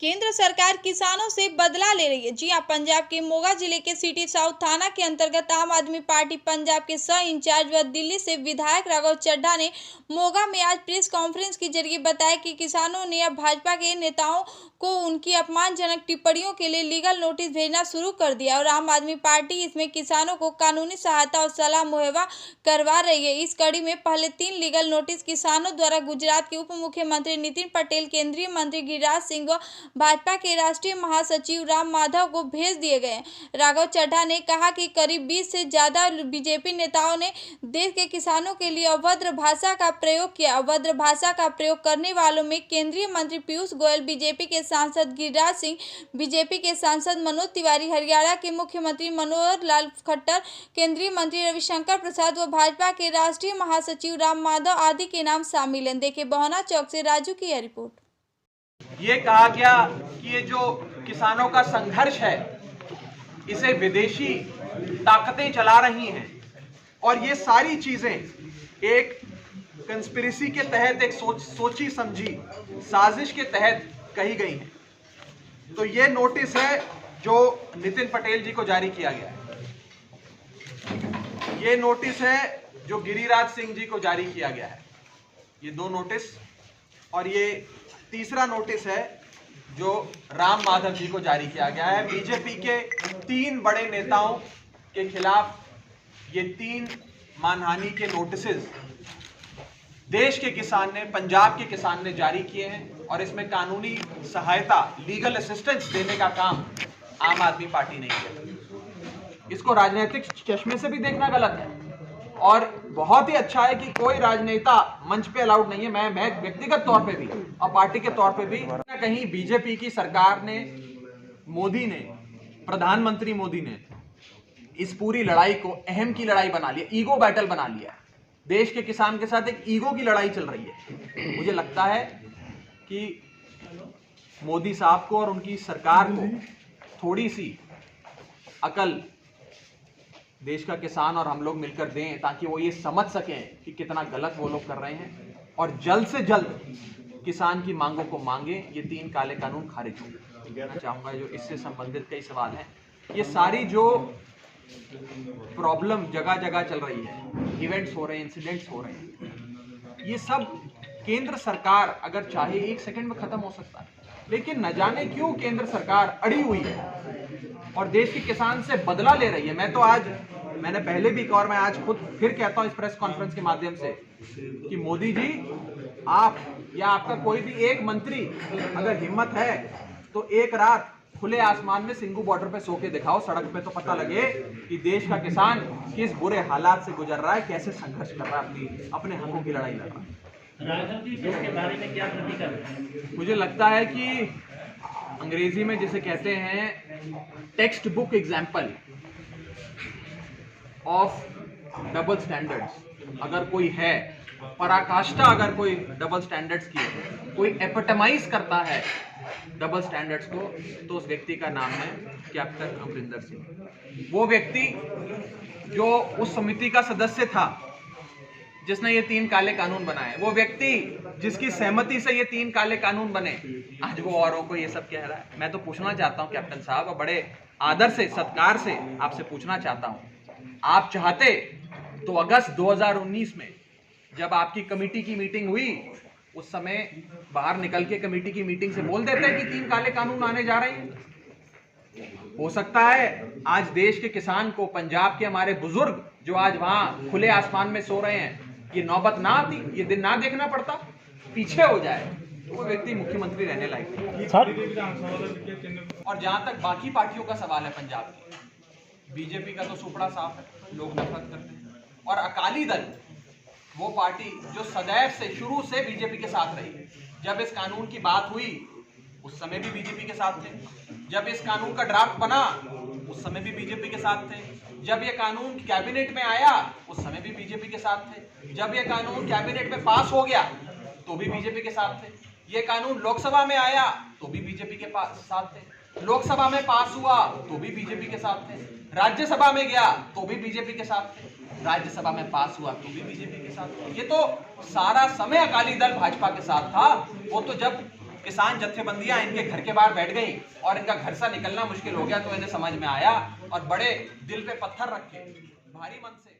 केंद्र सरकार किसानों से बदला ले रही है। जी हां, पंजाब के मोगा जिले के सिटी साउथ थाना के अंतर्गत आम आदमी पार्टी पंजाब के सह इंचार्ज व दिल्ली से विधायक राघव चड्ढा ने मोगा में आज प्रेस कॉन्फ्रेंस के जरिए बताया कि किसानों ने अब भाजपा के नेताओं को उनकी अपमानजनक टिप्पणियों के लिए लीगल नोटिस भेजना शुरू कर दिया और आम आदमी पार्टी इसमें किसानों को कानूनी सहायता और सलाह मुहैया करवा रही है। इस कड़ी में पहले 3 लीगल नोटिस किसानों द्वारा गुजरात के उप मुख्यमंत्री नितिन पटेल, केंद्रीय मंत्री गिरिराज सिंह व भाजपा के राष्ट्रीय महासचिव राम माधव को भेज दिए गए। राघव चड्ढा ने कहा कि करीब 20 से ज्यादा बीजेपी नेताओं ने देश के किसानों के लिए अभद्र भाषा का प्रयोग किया। अभद्र भाषा का प्रयोग करने वालों में केंद्रीय मंत्री पीयूष गोयल, बीजेपी के सांसद गिरिराज सिंह, बीजेपी के सांसद मनोज तिवारी, हरियाणा के मुख्यमंत्री मनोहर लाल खट्टर, केंद्रीय मंत्री रविशंकर प्रसाद व भाजपा के राष्ट्रीय महासचिव राम माधव आदि के नाम शामिल हैं। देखिए बहोना चौक से राजू की यह रिपोर्ट। ये कहा गया कि ये जो किसानों का संघर्ष है इसे विदेशी ताकतें चला रही हैं और ये सारी चीजें एक कंस्पिरेसी के तहत, एक सोची समझी साजिश के तहत कही गई हैं। तो ये नोटिस है जो नितिन पटेल जी को जारी किया गया है, ये नोटिस है जो गिरिराज सिंह जी को जारी किया गया है, ये 2 नोटिस, और ये तीसरा नोटिस है जो राम माधव जी को जारी किया गया है। बीजेपी के 3 बड़े नेताओं के खिलाफ ये 3 मानहानि के नोटिसेस देश के किसान ने, पंजाब के किसान ने जारी किए हैं और इसमें कानूनी सहायता, लीगल असिस्टेंस देने का काम आम आदमी पार्टी ने किया। इसको राजनीतिक चश्मे से भी देखना गलत है और बहुत ही अच्छा है कि कोई राजनेता मंच पे अलाउड नहीं है। मैं व्यक्तिगत तौर पे भी और पार्टी के तौर पे भी कहीं बीजेपी की सरकार ने, मोदी ने, प्रधानमंत्री मोदी ने इस पूरी लड़ाई को अहम की लड़ाई बना लिया, ईगो बैटल बना लिया। देश के किसान के साथ एक ईगो की लड़ाई चल रही है। मुझे लगता है कि मोदी साहब को और उनकी सरकार को थोड़ी सी अकल देश का किसान और हम लोग मिलकर दें ताकि वो ये समझ सकें कि कितना गलत वो लोग कर रहे हैं और जल्द से जल्द किसान की मांगों को मांगे। ये 3 काले कानून खारिज होंगे। कहना चाहूँगा जो इससे संबंधित कई सवाल हैं, ये सारी जो प्रॉब्लम जगह जगह चल रही है, इवेंट्स हो रहे हैं, इंसिडेंट्स हो रहे हैं, ये सब केंद्र सरकार अगर चाहे 1 सेकंड में खत्म हो सकता है, लेकिन न जाने क्यों केंद्र सरकार अड़ी हुई है और देश के किसान से बदला ले रही है। मैंने पहले भी कहा और मैं आज खुद फिर कहता हूं इस प्रेस कॉन्फ्रेंस के माध्यम से कि मोदी जी, आप या आपका कोई भी एक मंत्री अगर हिम्मत है तो एक रात खुले आसमान में सिंगू बॉर्डर पे सो के दिखाओ, सड़क पे, तो पता लगे कि देश का किसान किस बुरे हालात से गुजर रहा है, कैसे संघर्ष कर रहा है, अपने हकों की लड़ाई लड़ रहा है। राघव जी, इसके बारे में क्या प्रतिक्रिया है? मुझे लगता है कि अंग्रेजी में जिसे कहते हैं text book example of double standards अगर कोई है, पराकाष्ठा अगर कोई डबल स्टैंडर्ड्स की है, कोई एपिटमाइज करता है डबल स्टैंडर्ड्स को, तो उस व्यक्ति का नाम है कैप्टन अमरिंदर सिंह। वो व्यक्ति जो उस समिति का सदस्य था जिसने ये 3 काले कानून बनाए, वो व्यक्ति जिसकी सहमति से ये 3 काले कानून बने, आज वो औरों को ये सब कह रहा है। मैं तो पूछना चाहता हूं कैप्टन साहब, और बड़े आदर से, सत्कार से आपसे पूछना चाहता हूं, आप चाहते तो अगस्त 2019 में जब आपकी कमेटी की मीटिंग हुई, उस समय बाहर निकल के कमेटी की मीटिंग से बोल देते कि 3 काले कानून आने जा रहे हैं। हो सकता है आज देश के किसान को, पंजाब के हमारे बुजुर्ग जो आज वहां खुले आसमान में सो रहे हैं, ये नौबत ना आती, ये दिन ना देखना पड़ता, पीछे हो जाए तो वो व्यक्ति मुख्यमंत्री रहने लायक नहीं। और जहां तक बाकी पार्टियों का सवाल है पंजाब की, बीजेपी का तो सुपड़ा साफ है, लोग नफरत करते हैं, और अकाली दल वो पार्टी जो सदैव से, शुरू से बीजेपी के साथ रही। जब इस कानून की बात हुई उस समय भी बीजेपी के साथ थे, जब इस कानून का ड्राफ्ट बना उस समय भी बीजेपी के साथ थे, जब ये कानून कैबिनेट में आया उस समय भी बीजेपी के साथ थे, जब ये कानून कैबिनेट में पास हो गया तो भी बीजेपी के साथ थे, ये कानून लोकसभा में आया तो भी बीजेपी के साथ थे, लोकसभा में पास हुआ तो भी बीजेपी के साथ थे, राज्यसभा में गया तो भी बीजेपी के साथ थे, राज्यसभा में पास हुआ तो भी बीजेपी के साथ थे। ये तो सारा समय अकाली दल भाजपा के साथ था। वो तो जब किसान जत्थेबंदियां इनके घर के बाहर बैठ गई और इनका घर से निकलना मुश्किल हो गया, तो इन्हें समझ में आया और बड़े दिल पे पत्थर रख के भारी मन से